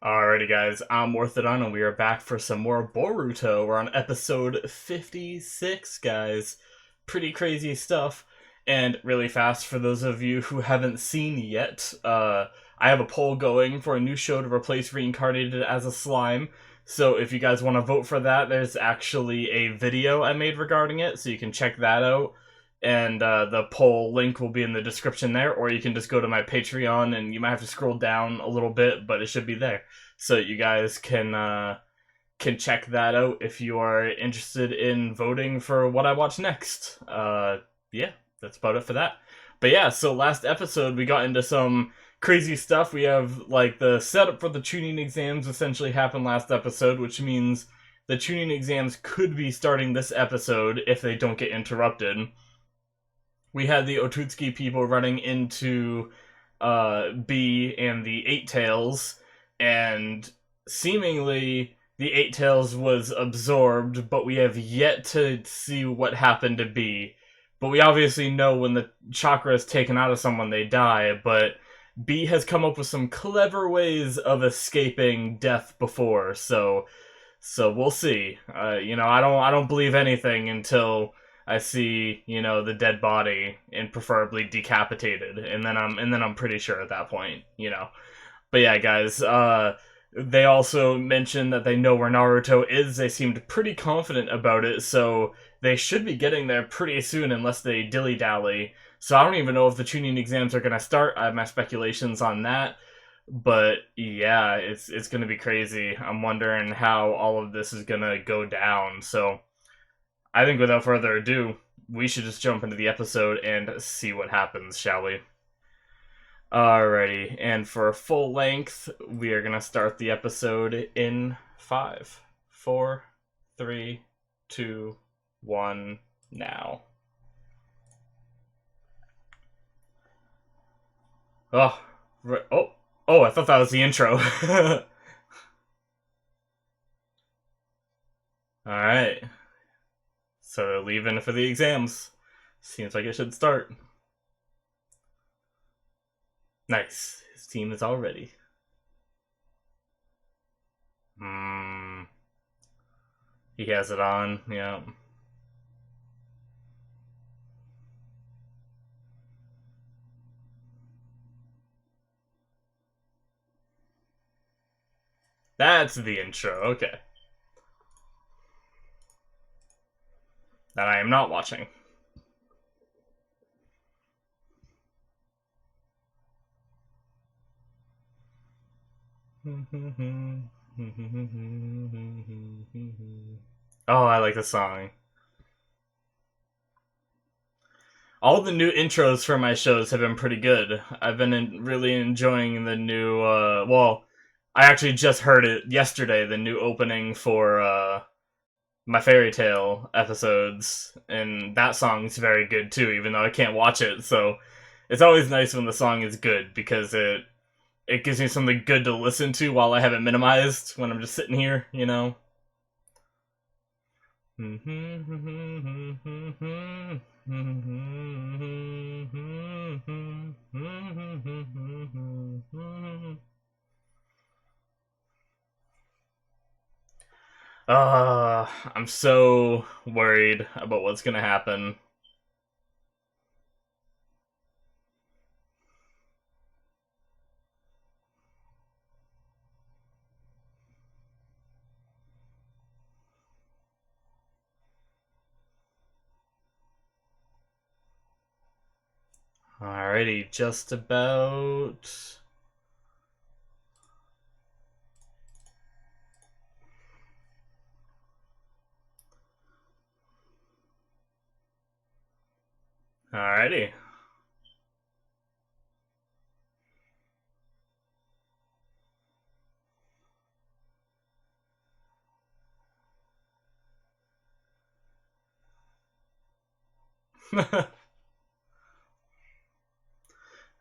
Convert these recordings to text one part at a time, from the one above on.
Alrighty, guys, I'm Morthadon, and we are back for some more Boruto. We're on episode 56, guys. Pretty crazy stuff. And really fast, for those of you who haven't seen yet, I have a poll going for a new show to replace Reincarnated as a Slime. So if you guys want to vote for that, there's actually a video I made regarding it, so you can check that out. And the poll link will be in the description there, or you can just go to my Patreon, and you might have to scroll down a little bit, but it should be there. So you guys can check that out if you are interested in voting for what I watch next. Yeah, that's about it for that. But yeah, so last episode we got into some crazy stuff. We have like the setup for the tuning exams essentially happened last episode, which means the tuning exams could be starting this episode if they don't get interrupted. We had the Otutsuki people running into B and the Eight Tails, and seemingly the Eight Tails was absorbed, but we have yet to see what happened to B. But we obviously know when the chakra is taken out of someone, they die, but B has come up with some clever ways of escaping death before, so we'll see. I don't believe anything until I see, the dead body and preferably decapitated, and then I'm pretty sure at that point. But yeah, guys, they also mentioned that they know where Naruto is. They seemed pretty confident about it, so they should be getting there pretty soon unless they dilly-dally. So I don't even know if the tuning exams are going to start. I have my speculations on that. But yeah, it's going to be crazy. I'm wondering how all of this is going to go down. So I think without further ado, we should just jump into the episode and see what happens, shall we? Alrighty, and for full length, we are gonna start the episode in 5, 4, 3, 2, 1, now. Oh, oh, I thought that was the intro. Alright, so they're leaving for the exams. Seems like it should start. Nice, his team is all ready. He has it on, yeah. That's the intro, okay. That I am not watching. Oh, I like the song. All the new intros for my shows have been pretty good. I've been really enjoying the new, I actually just heard it yesterday, the new opening for, my fairy tale episodes, and that song's very good too, even though I can't watch it, so it's always nice when the song is good, because it gives me something good to listen to while I have it minimized when I'm just sitting here. I'm so worried about what's gonna happen. Alrighty, just about. Alrighty.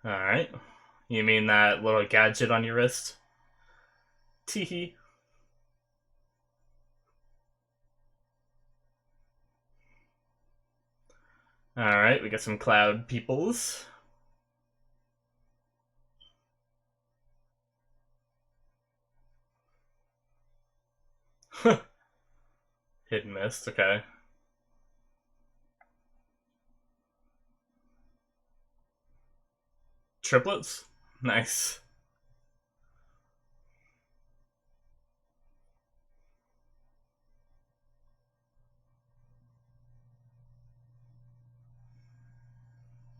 Alright. You mean that little gadget on your wrist? Teehee. Alright, we got some cloud peoples. Hit and miss, okay. Triplets? Nice.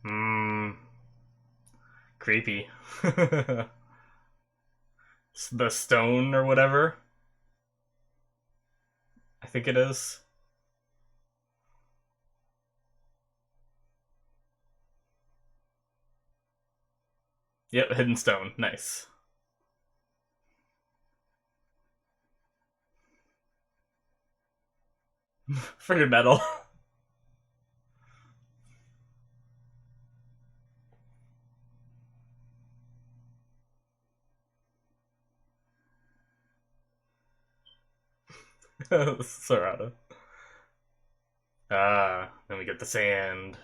Mmm. Creepy. The stone or whatever? I think it is. Yep, hidden stone. Nice. Friggin' metal. Sarada. Ah, then we get the sand.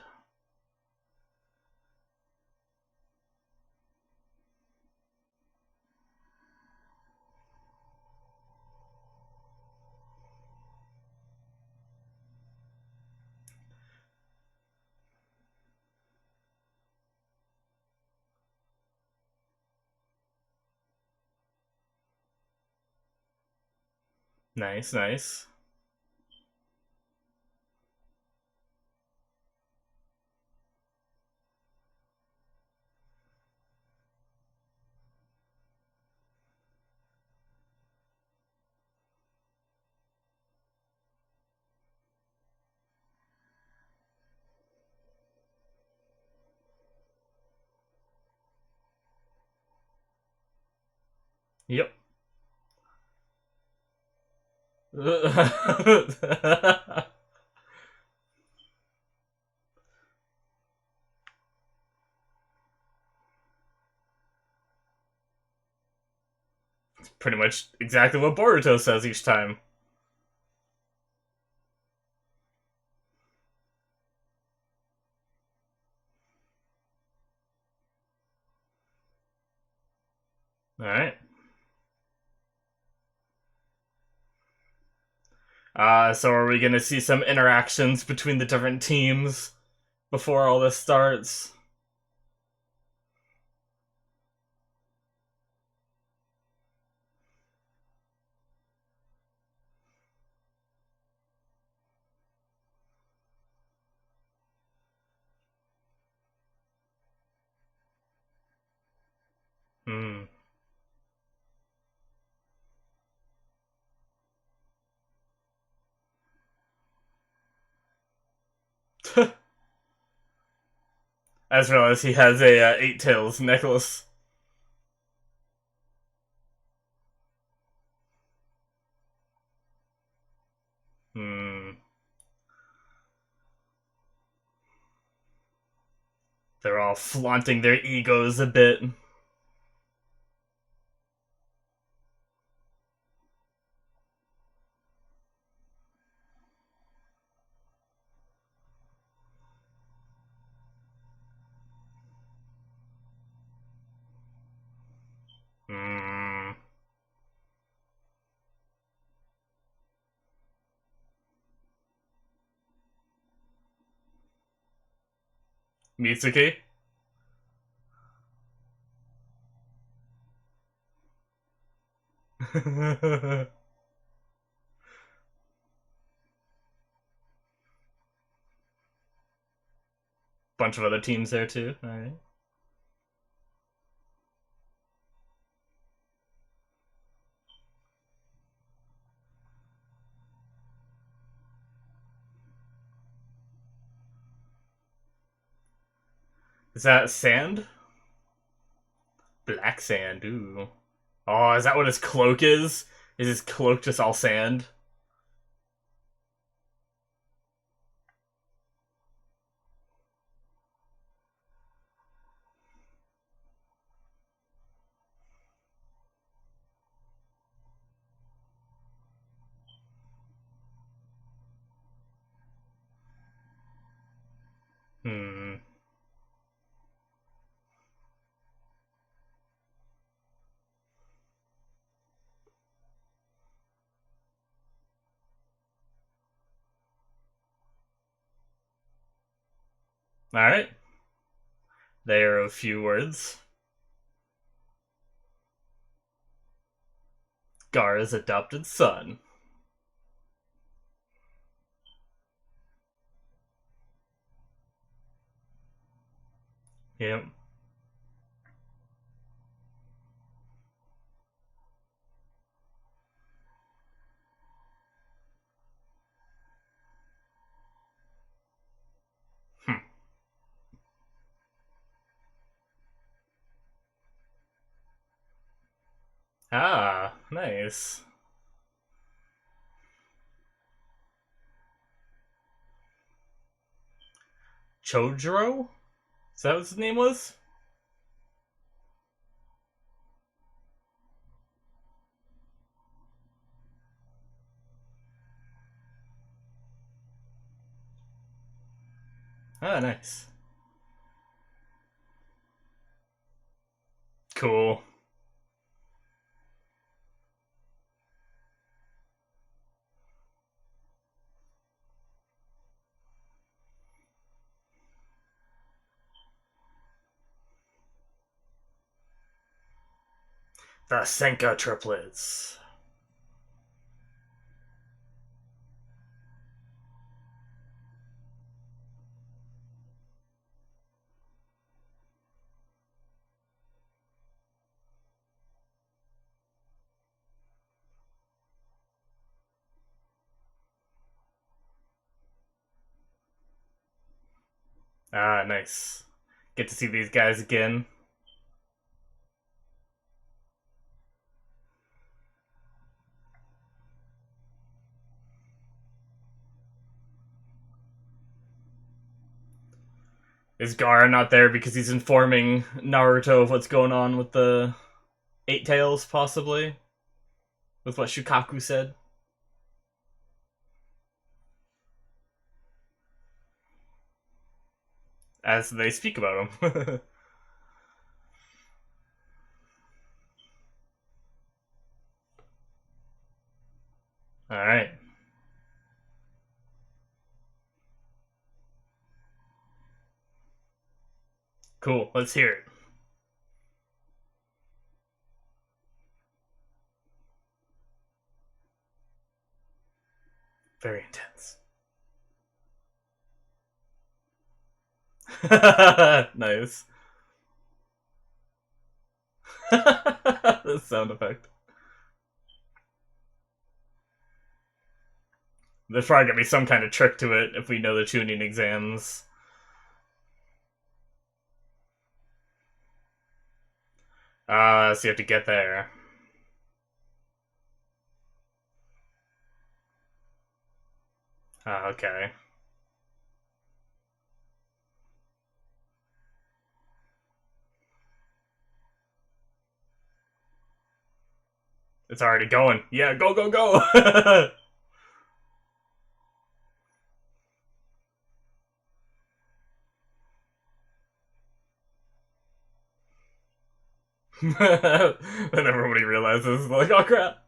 Nice, nice. Yep. Pretty much exactly what Boruto says each time. Alright. So are we gonna see some interactions between the different teams before all this starts? Hmm. As well as he has a eight tails necklace. Hmm. They're all flaunting their egos a bit. Hmm. Mitsuki? Bunch of other teams there too. Alright. Is that sand? Black sand, ooh. Oh, is that what his cloak is? Is his cloak just all sand? Hmm. Alright. They are a few words. Gaara's adopted son. Yep. Hm. Ah, nice. Chojuro? Is that what his name was? Ah, nice. Cool. The Senka triplets. Ah, nice. Get to see these guys again. Is Gaara not there because he's informing Naruto of what's going on with the Eight Tails, possibly? With what Shukaku said? As they speak about him. Alright. Cool, let's hear it. Very intense. Nice. The sound effect. There's probably gonna be some kind of trick to it if we know the tuning exams. So you have to get there. Okay. It's already going. Yeah, go, go, go! Then everybody realizes, like, oh crap.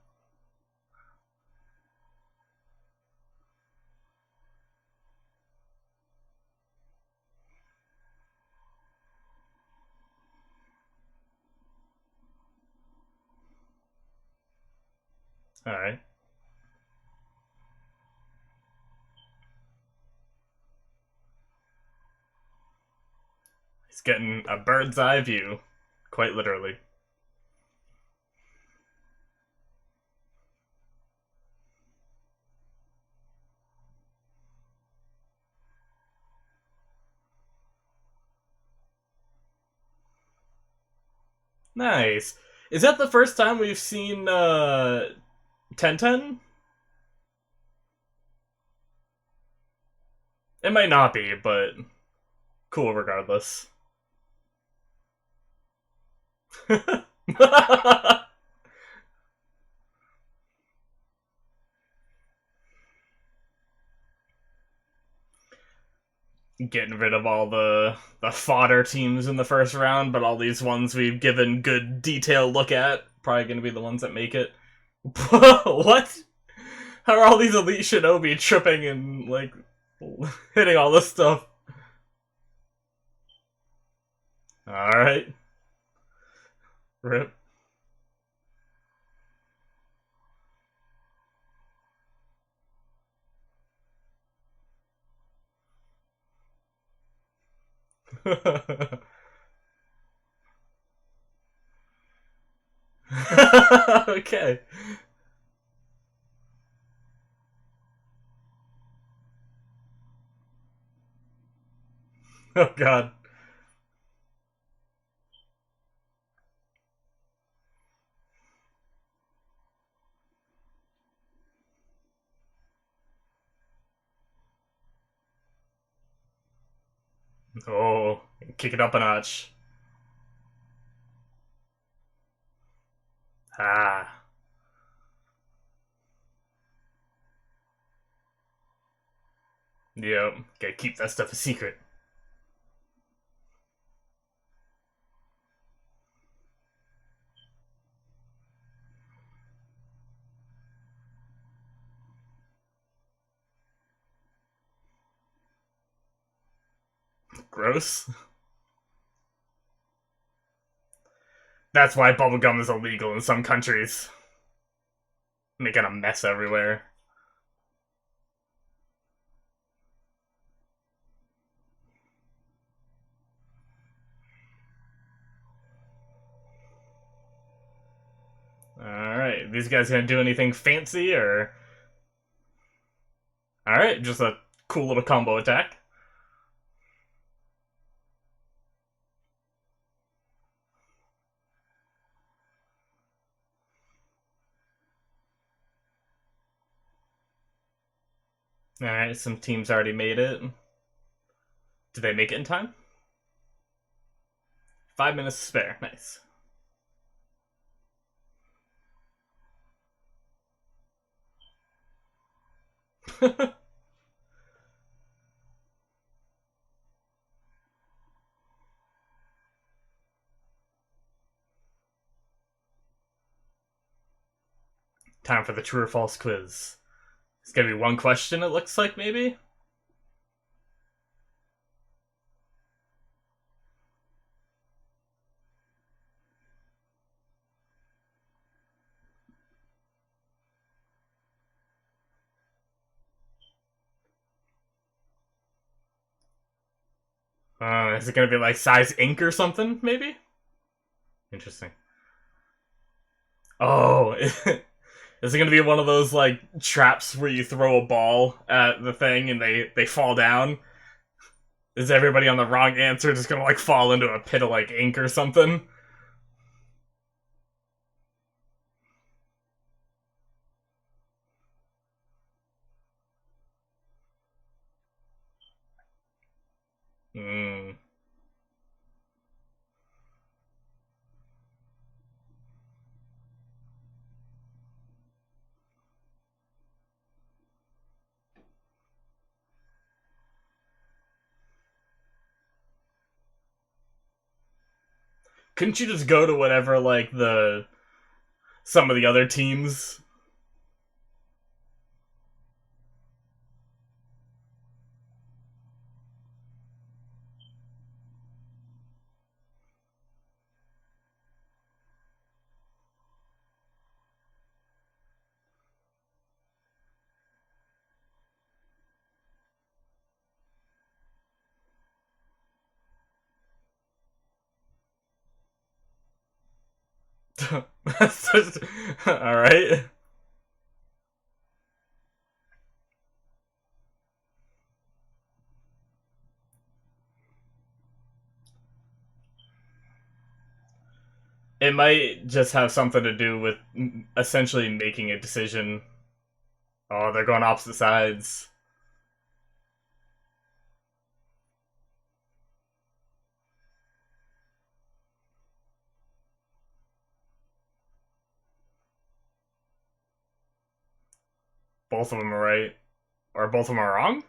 Alright. He's getting a bird's eye view. Quite literally. Nice. Is that the first time we've seen, Tenten? It might not be, but cool regardless. Getting rid of all the fodder teams in the first round, but all these ones we've given good detailed look at probably going to be the ones that make it. What? How are all these elite shinobi tripping and like hitting all this stuff? Alright. Rip. Okay. Oh god. Oh, kick it up a notch. Ah. Yep. Gotta keep that stuff a secret. Gross. That's why bubblegum is illegal in some countries. Making a mess everywhere. Alright, these guys gonna do anything fancy, or... Alright, just a cool little combo attack. Alright, some teams already made it. Did they make it in time? 5 minutes to spare. Nice. Time for the true or false quiz. It's gonna be one question, it looks like, maybe? Is it gonna be like size ink or something, maybe? Interesting. Oh, is it gonna be one of those like traps where you throw a ball at the thing and they fall down? Is everybody on the wrong answer just gonna like fall into a pit of like ink or something? Hmm. Couldn't you just go to whatever like the some of the other teams? All right. It might just have something to do with essentially making a decision. Oh, they're going opposite sides. Both of them are right. Or both of them are wrong?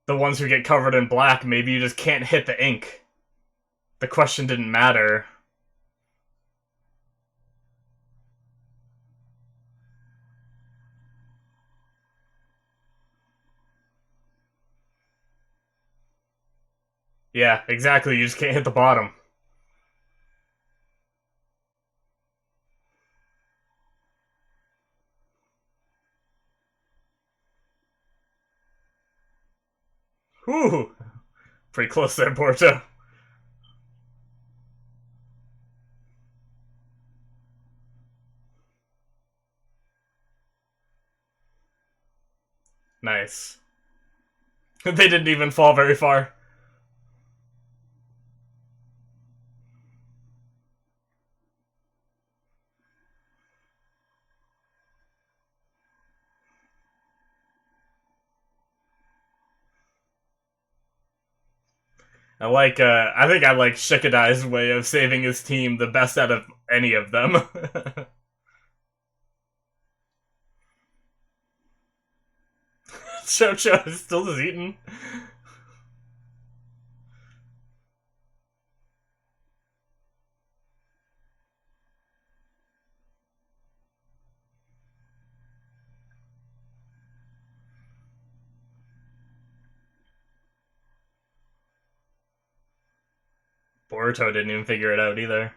The ones who get covered in black, maybe you just can't hit the ink. The question didn't matter. Yeah, exactly. You just can't hit the bottom. Whew. Pretty close there, Porto. Nice. They didn't even fall very far. I think I like Shikadai's way of saving his team the best out of any of them. Chocho is still just eating. Boruto didn't even figure it out either.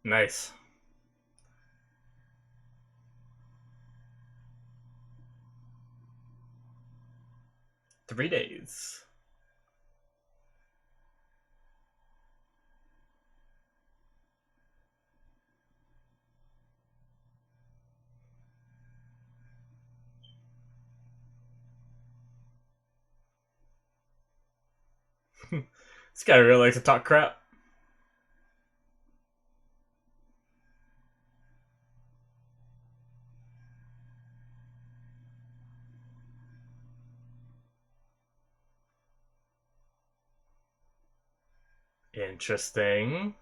Nice. 3 days. This guy really likes to talk crap. Interesting.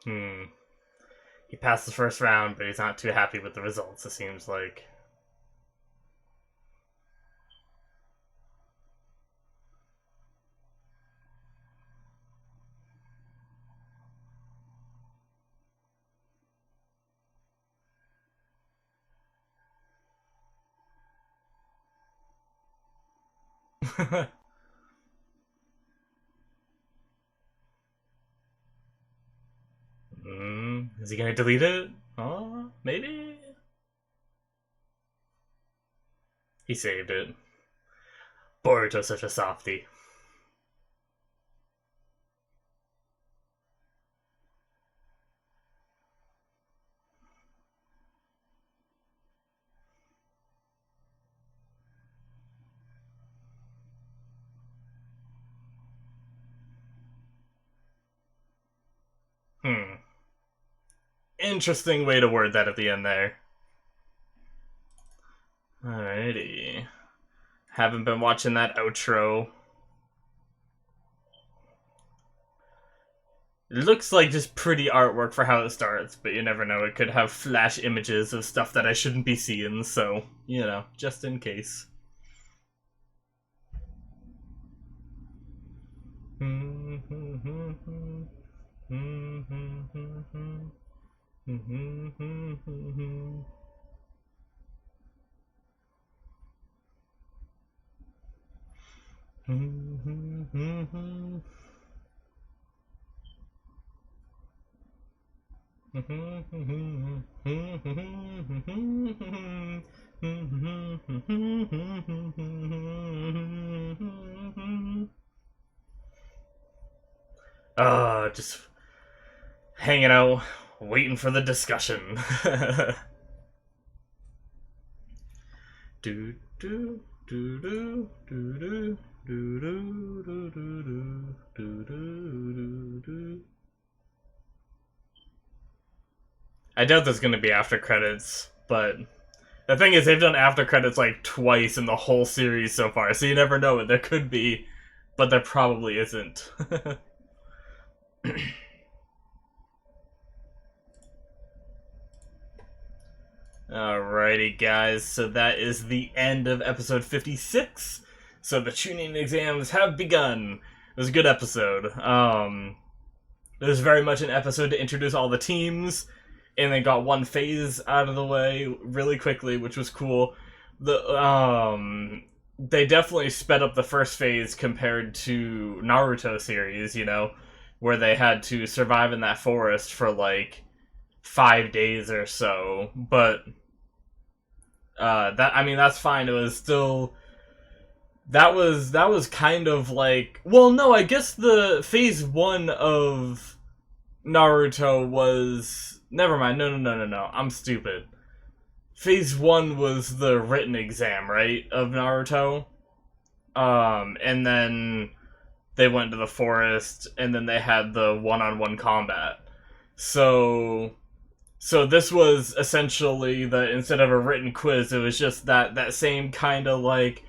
Hmm. He passed the first round, but he's not too happy with the results, it seems like. Is he gonna delete it? Oh, maybe? He saved it. Boruto's such a softie. Hmm. Interesting way to word that at the end there. Alrighty. Haven't been watching that outro. It looks like just pretty artwork for how it starts, but you never know. It could have flash images of stuff that I shouldn't be seeing, so, just in case. Just hanging out, waiting for the discussion. do do I doubt there's gonna be after credits, but the thing is, they've done after credits like twice in the whole series so far, so you never know. There could be, but there probably isn't. Alrighty, guys, so that is the end of episode 56. So the tuning exams have begun. It was a good episode. It was very much an episode to introduce all the teams, and they got one phase out of the way really quickly, which was cool. They definitely sped up the first phase compared to Naruto series, you know, where they had to survive in that forest for like 5 days or so. But that's fine. It was still that was kind of like, well, no, I guess the phase 1 of Naruto was, never mind. No. I'm stupid. Phase 1 was the written exam, right, of Naruto. And then they went to the forest, and then they had the one-on-one combat. So this was essentially instead of a written quiz, it was just that same kind of like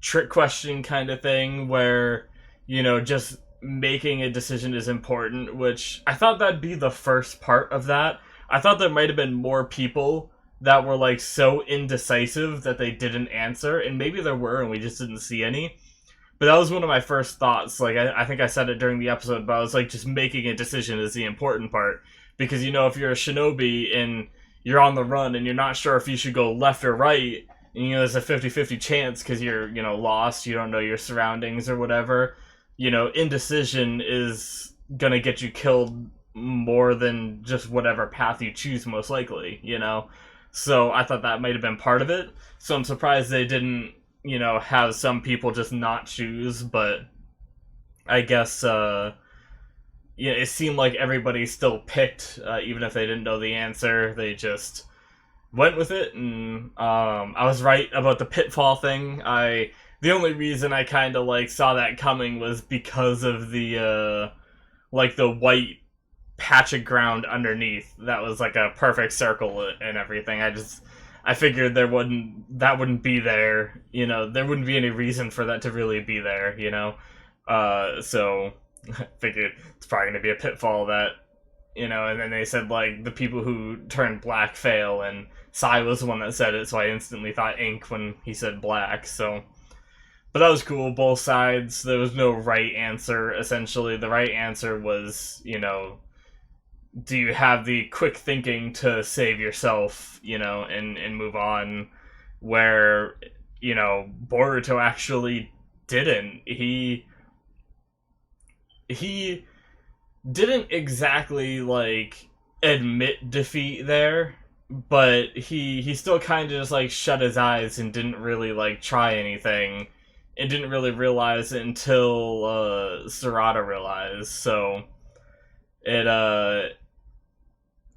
trick question kind of thing where, you know, just making a decision is important, which I thought that'd be the first part of that. I thought there might have been more people that were like so indecisive that they didn't answer, and maybe there were and we just didn't see any. But that was one of my first thoughts. Like, I think I said it during the episode, but I was like, just making a decision is the important part. Because, you know, if you're a shinobi and you're on the run and you're not sure if you should go left or right, and, you know, there's a 50-50 chance because you're, you know, lost, you don't know your surroundings or whatever, you know, indecision is gonna get you killed more than just whatever path you choose, most likely, you know? So I thought that might have been part of it. So I'm surprised they didn't, you know, have some people just not choose, but I guess, yeah, it seemed like everybody still picked, even if they didn't know the answer. They just went with it, and I was right about the pitfall thing. The only reason I kind of like saw that coming was because of the like the white patch of ground underneath that was like a perfect circle and everything. I figured that wouldn't be there, you know, there wouldn't be any reason for that to really be there, you know. So I figured it's probably gonna be a pitfall that, you know, and then they said like the people who turned black fail, and Sai was the one that said it, so I instantly thought ink when he said black. So, but that was cool, both sides. There was no right answer, essentially. The right answer was, you know, do you have the quick thinking to save yourself, you know, and move on, where, you know, Boruto actually didn't. He didn't exactly, like, admit defeat there, but he still kind of just, like, shut his eyes and didn't really, like, try anything, and didn't really realize it until, Sarada realized, so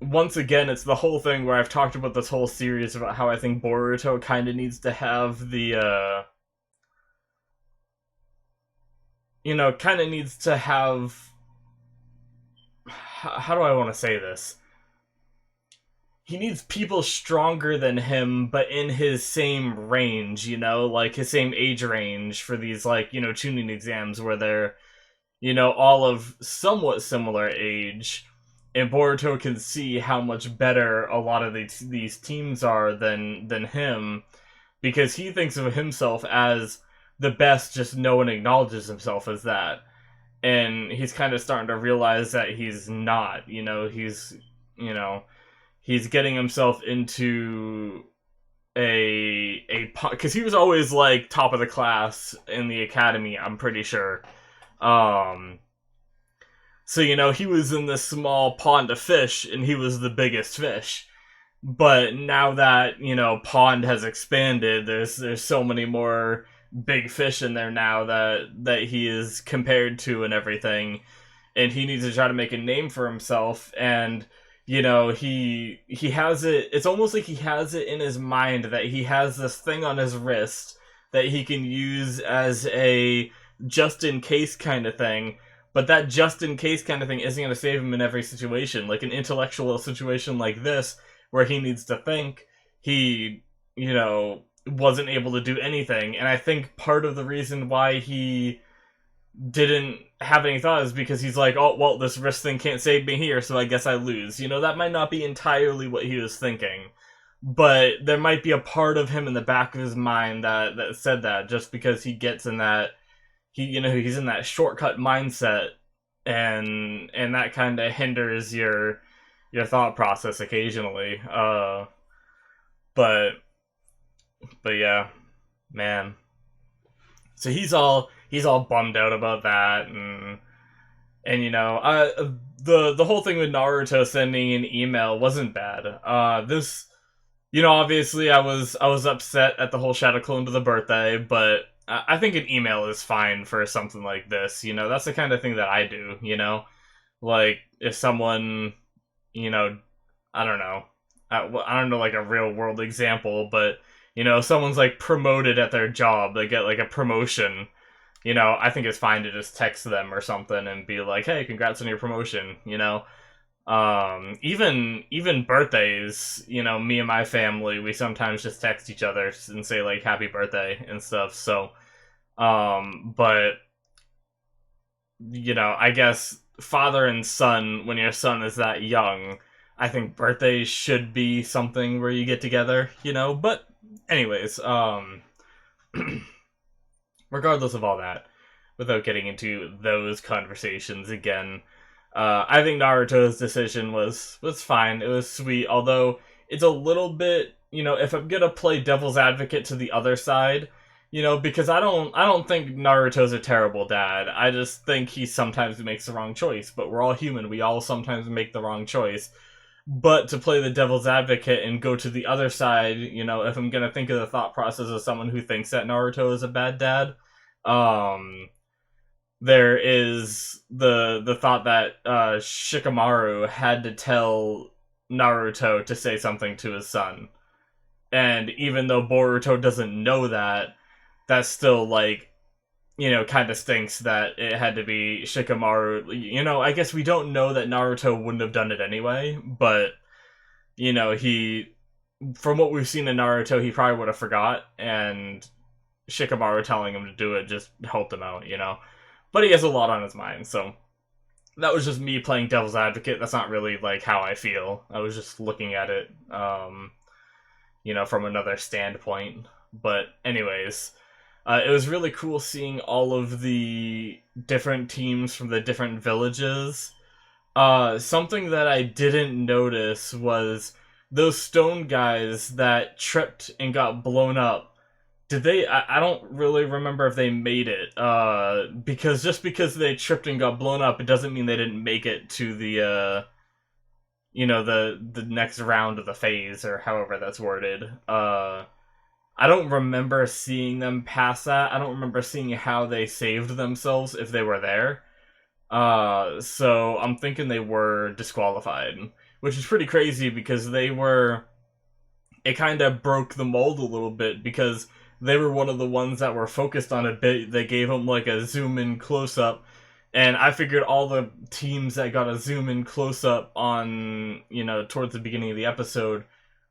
once again, it's the whole thing where I've talked about this whole series about how I think Boruto kind of needs to have the, you know, kind of needs to have, how do I want to say this? He needs people stronger than him, but in his same range, you know, like his same age range for these, like, you know, tuning exams where they're, you know, all of somewhat similar age. And Boruto can see how much better a lot of these teams are than him, because he thinks of himself as the best, just no one acknowledges himself as that. And he's kind of starting to realize that he's not, you know, he's getting himself into because he was always like top of the class in the academy, I'm pretty sure. So, you know, he was in this small pond of fish, and he was the biggest fish. But now that, you know, pond has expanded, there's so many more big fish in there now that he is compared to and everything. And he needs to try to make a name for himself, and, you know, he has it, it's almost like he has it in his mind that he has this thing on his wrist that he can use as a just in case kind of thing. But that just in case kind of thing isn't going to save him in every situation. Like an intellectual situation like this, where he needs to think, he, wasn't able to do anything. And I think part of the reason why he didn't have any thought is because he's like, oh, well, this wrist thing can't save me here, so I guess I lose. That might not be entirely what he was thinking. But there might be a part of him in the back of his mind that said that, just because he gets in that, he's in that shortcut mindset, and that kind of hinders your thought process occasionally. But yeah, man. So he's all bummed out about that, and the whole thing with Naruto sending an email wasn't bad. This, obviously I was upset at the whole Shadow Clone to the birthday, but I think an email is fine for something like this. That's the kind of thing that I do. Like if someone, I don't know, I don't know like a real world example, but someone's like promoted at their job, they get like a promotion. I think it's fine to just text them or something and be like, hey, congrats on your promotion. Even birthdays, me and my family, we sometimes just text each other and say like happy birthday and stuff. So but I guess father and son, when your son is that young, I think birthdays should be something where you get together, but anyways, regardless of all that, without getting into those conversations again, I think Naruto's decision was fine. It was sweet, although it's a little bit, if I'm gonna play devil's advocate to the other side, because I don't think Naruto's a terrible dad. I just think he sometimes makes the wrong choice, but we're all human. We all sometimes make the wrong choice. But to play the devil's advocate and go to the other side, if I'm gonna think of the thought process of someone who thinks that Naruto is a bad dad, there is the thought that Shikamaru had to tell Naruto to say something to his son. And even though Boruto doesn't know that, that's still like, kind of stinks that it had to be Shikamaru. I guess we don't know that Naruto wouldn't have done it anyway, but, from what we've seen in Naruto, he probably would have forgot, and Shikamaru telling him to do it just helped him out, But he has a lot on his mind, so that was just me playing devil's advocate. That's not really, like, how I feel. I was just looking at it, from another standpoint. But anyways, it was really cool seeing all of the different teams from the different villages. Something that I didn't notice was those stone guys that tripped and got blown up. Did they? I don't really remember if they made it. Because just because they tripped and got blown up, it doesn't mean they didn't make it to the the next round of the phase, or however that's worded. I don't remember seeing them pass that. I don't remember seeing how they saved themselves if they were there. So I'm thinking they were disqualified, which is pretty crazy because they were. It kind of broke the mold a little bit because they were one of the ones that were focused on a bit. They gave them like a zoom in close up, and I figured all the teams that got a zoom in close up on towards the beginning of the episode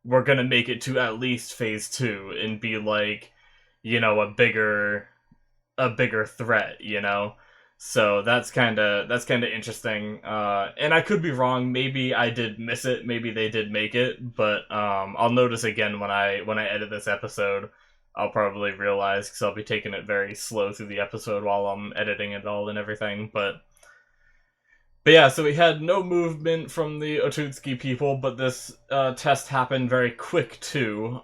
were gonna make it to at least phase 2 and be like a bigger threat. So that's kind of interesting. And I could be wrong. Maybe I did miss it. Maybe they did make it. But I'll notice again when I edit this episode. I'll probably realize because I'll be taking it very slow through the episode while I'm editing it all and everything. But yeah, so we had no movement from the Otutsuki people, but this test happened very quick too.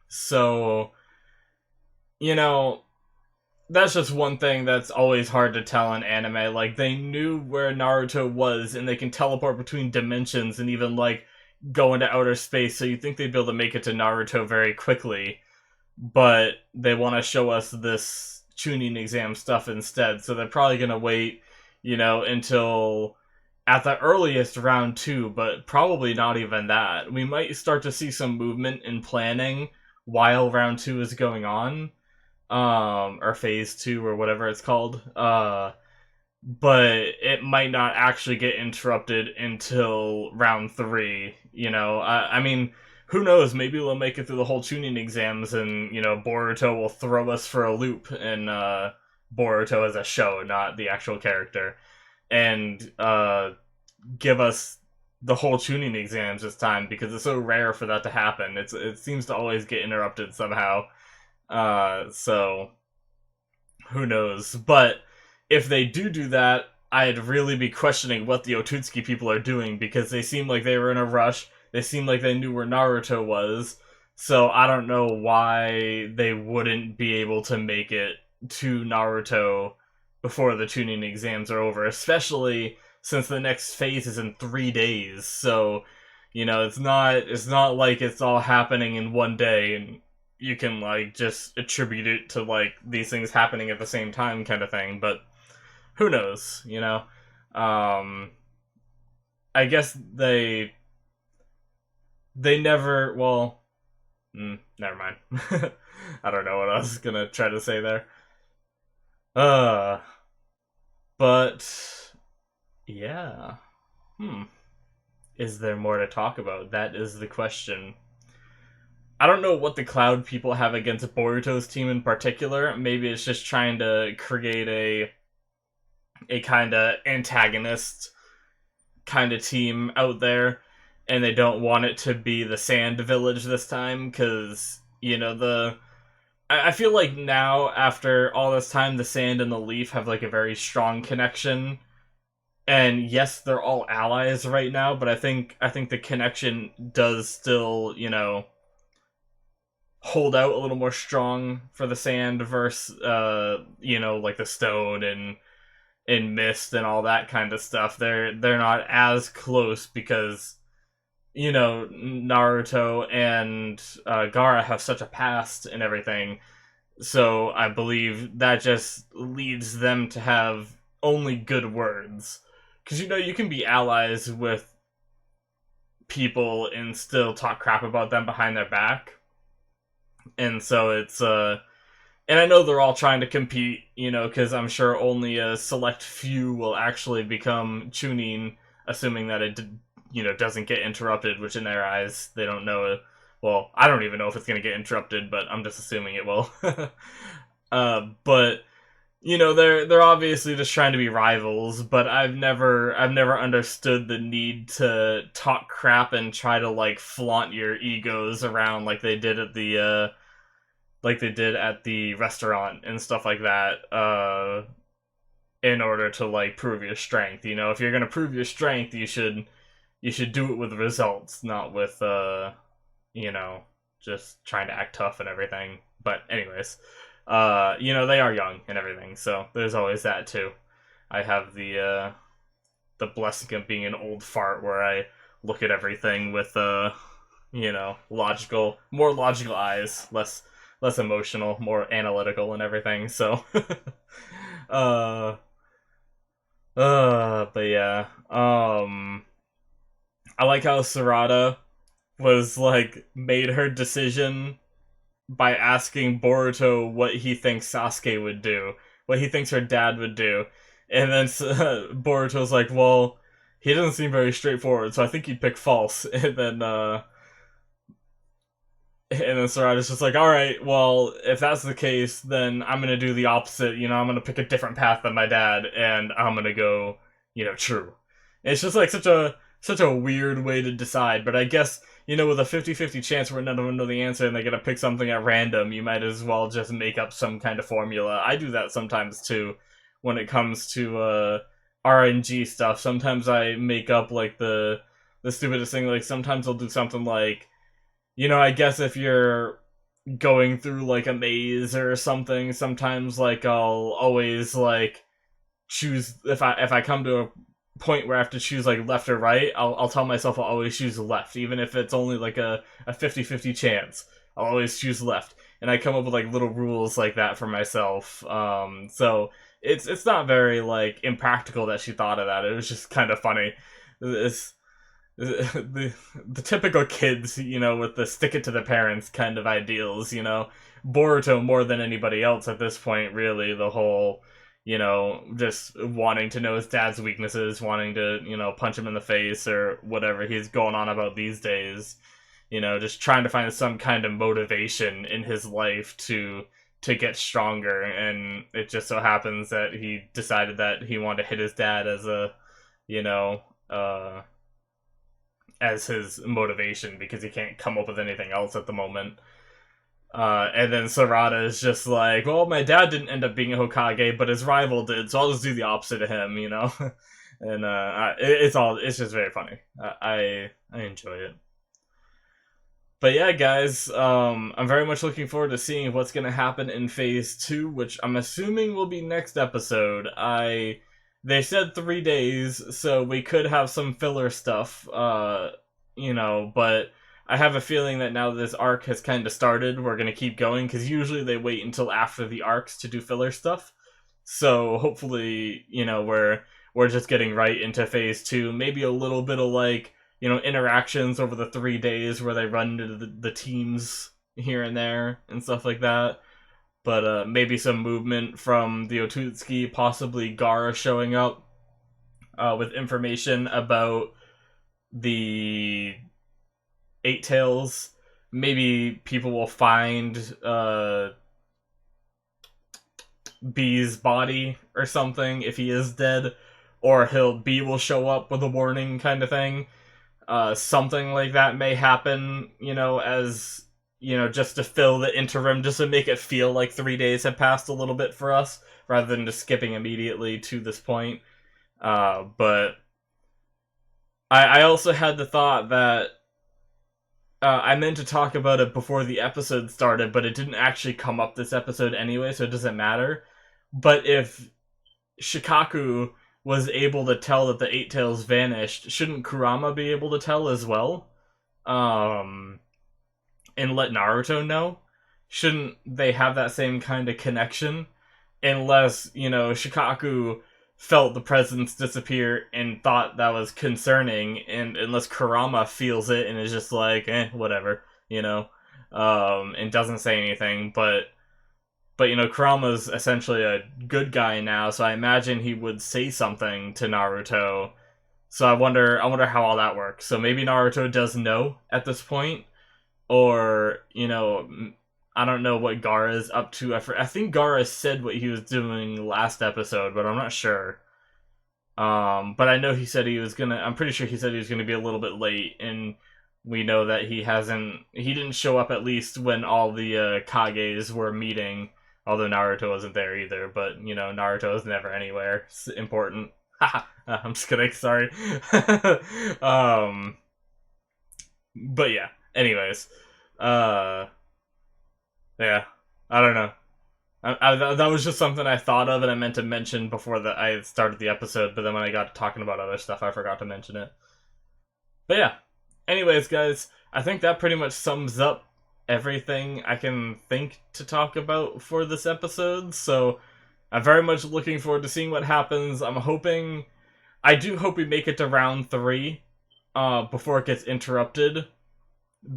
So that's just one thing that's always hard to tell in anime. Like, they knew where Naruto was, and they can teleport between dimensions and even, like, go into outer space, so you'd think they'd be able to make it to Naruto very quickly. But they want to show us this Chunin exam stuff instead, so they're probably going to wait, until at the earliest round 2, but probably not even that. We might start to see some movement in planning while round 2 is going on, or phase 2 or whatever it's called. But it might not actually get interrupted until round 3. I mean, who knows? Maybe we'll make it through the whole tuning exams, and Boruto will throw us for a loop in Boruto as a show, not the actual character, and give us the whole tuning exams this time, because it's so rare for that to happen. It seems to always get interrupted somehow. So who knows? But if they do that, I'd really be questioning what the Otutsuki people are doing, because they seem like they were in a rush. They seem like they knew where Naruto was. So I don't know why they wouldn't be able to make it to Naruto before the tuning exams are over, especially since the next phase is in 3 days. So, it's not like it's all happening in one day and you can like just attribute it to like these things happening at the same time kind of thing, but who knows. I guess they never, well, never mind. I don't know what I was gonna try to say there. Uh, but yeah. Hmm. Is there more to talk about? That is the question. I don't know what the Cloud people have against Boruto's team in particular. Maybe it's just trying to create a kind of antagonist kind of team out there, and they don't want it to be the Sand Village this time, because I feel like now, after all this time, the Sand and the Leaf have like a very strong connection. And yes, they're all allies right now, but I think the connection does still, hold out a little more strong for the Sand versus like the Stone and Mist and all that kind of stuff. They're not as close because Naruto and Gaara have such a past and everything. So I believe that just leads them to have only good words. Because you can be allies with people and still talk crap about them behind their back. And so it's and I know they're all trying to compete, because I'm sure only a select few will actually become Chunin, assuming that it doesn't get interrupted, which in their eyes they don't know. Well, I don't even know if it's going to get interrupted, but I'm just assuming it will. But they're obviously just trying to be rivals, but I've never understood the need to talk crap and try to like flaunt your egos around like they did at the restaurant and stuff like that, in order to like prove your strength. If you're gonna prove your strength, you should do it with results, not with just trying to act tough and everything. But anyways, they are young and everything, so there's always that too. I have the blessing of being an old fart where I look at everything with more logical eyes, less emotional, more analytical and everything. So, but yeah, I like how Sarada was like made her decision by asking Boruto what he thinks Sasuke would do, what he thinks her dad would do, and then Boruto's like, well, he doesn't seem very straightforward, so I think he'd pick false, and then Sarada's just like, alright, well, if that's the case, then I'm gonna do the opposite, I'm gonna pick a different path than my dad, and I'm gonna go, true. And it's just like such a weird way to decide, but I guess, with a 50-50 chance where none of them know the answer and they're gonna pick something at random, you might as well just make up some kind of formula. I do that sometimes too, when it comes to, RNG stuff. Sometimes I make up, like, the stupidest thing, like, sometimes I'll do something like, I guess if you're going through like a maze or something, sometimes like I'll always like choose, if I come to a point where I have to choose like left or right, I'll tell myself I'll always choose left, even if it's only like a 50-50 chance. I'll always choose left, and I come up with like little rules like that for myself. So it's not very like impractical that she thought of that. It was just kind of funny. It's the typical kids, with the stick it to the parents kind of ideals, Boruto more than anybody else at this point, really, the whole, just wanting to know his dad's weaknesses, wanting to, punch him in the face or whatever he's going on about these days, just trying to find some kind of motivation in his life to get stronger, and it just so happens that he decided that he wanted to hit his dad as a, you know, as his motivation because he can't come up with anything else at the moment. And then Sarada is just like, well, my dad didn't end up being a Hokage, but his rival did, so I'll just do the opposite of him, and it's just very funny. I enjoy it. But yeah, guys, I'm very much looking forward to seeing what's going to happen in Phase 2, which I'm assuming will be next episode. They said 3 days, so we could have some filler stuff, but I have a feeling that now that this arc has kind of started, we're going to keep going, because usually they wait until after the arcs to do filler stuff. So hopefully, we're just getting right into Phase 2, maybe a little bit of, interactions over the 3 days where they run into the teams here and there and stuff like that. But maybe some movement from the Otutsuki, possibly Gaara showing up with information about the Eight Tails. Maybe people will find B's body or something if he is dead, or B will show up with a warning kind of thing. Something like that may happen, as, just to fill the interim, just to make it feel like 3 days have passed a little bit for us, rather than just skipping immediately to this point. But I also had the thought that I meant to talk about it before the episode started, but it didn't actually come up this episode anyway, so it doesn't matter. But if Shikaku was able to tell that the Eight Tails vanished, shouldn't Kurama be able to tell as well? And let Naruto know? Shouldn't they have that same kind of connection? Unless, Shikaku felt the presence disappear and thought that was concerning, and unless Kurama feels it and is just like, whatever, and doesn't say anything, but Kurama's essentially a good guy now, so I imagine he would say something to Naruto. So I wonder how all that works. So maybe Naruto does know at this point, or I don't know what Gaara is up to. I think Gaara said what he was doing last episode, but I'm not sure. But I know he said I'm pretty sure he said he was gonna be a little bit late, and we know that he didn't show up at least when all the Kages were meeting. Although Naruto wasn't there either, but, Naruto is never anywhere. It's important. I'm just kidding, sorry. But yeah, anyways. Yeah, I don't know. That was just something I thought of and I meant to mention before I started the episode, but then when I got to talking about other stuff, I forgot to mention it. But yeah, anyways, guys, I think that pretty much sums up everything I can think to talk about for this episode, so I'm very much looking forward to seeing what happens. I do hope we make it to round 3 before it gets interrupted,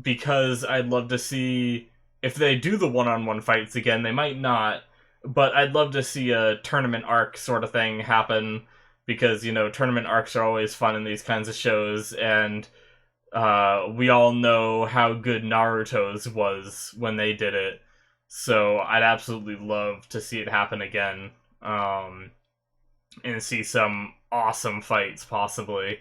because I'd love to see if they do the one-on-one fights again. They might not, but I'd love to see a tournament arc sort of thing happen, because, tournament arcs are always fun in these kinds of shows, and we all know how good Naruto's was when they did it, so I'd absolutely love to see it happen again, and see some awesome fights possibly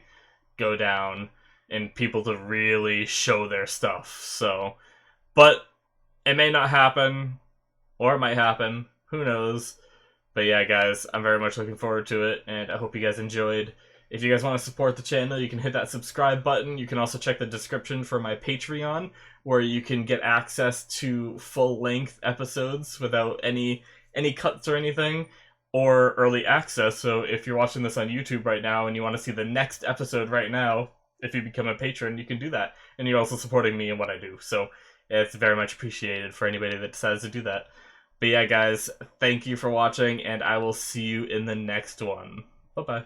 go down, and people to really show their stuff, so, but it may not happen, or it might happen, who knows, but yeah, guys, I'm very much looking forward to it, and I hope you guys enjoyed. If you guys want to support the channel, you can hit that subscribe button. You can also check the description for my Patreon, where you can get access to full-length episodes without any cuts or anything, or early access. So if you're watching this on YouTube right now and you want to see the next episode right now, if you become a patron, you can do that. And you're also supporting me in what I do. So it's very much appreciated for anybody that decides to do that. But yeah, guys, thank you for watching, and I will see you in the next one. Bye-bye.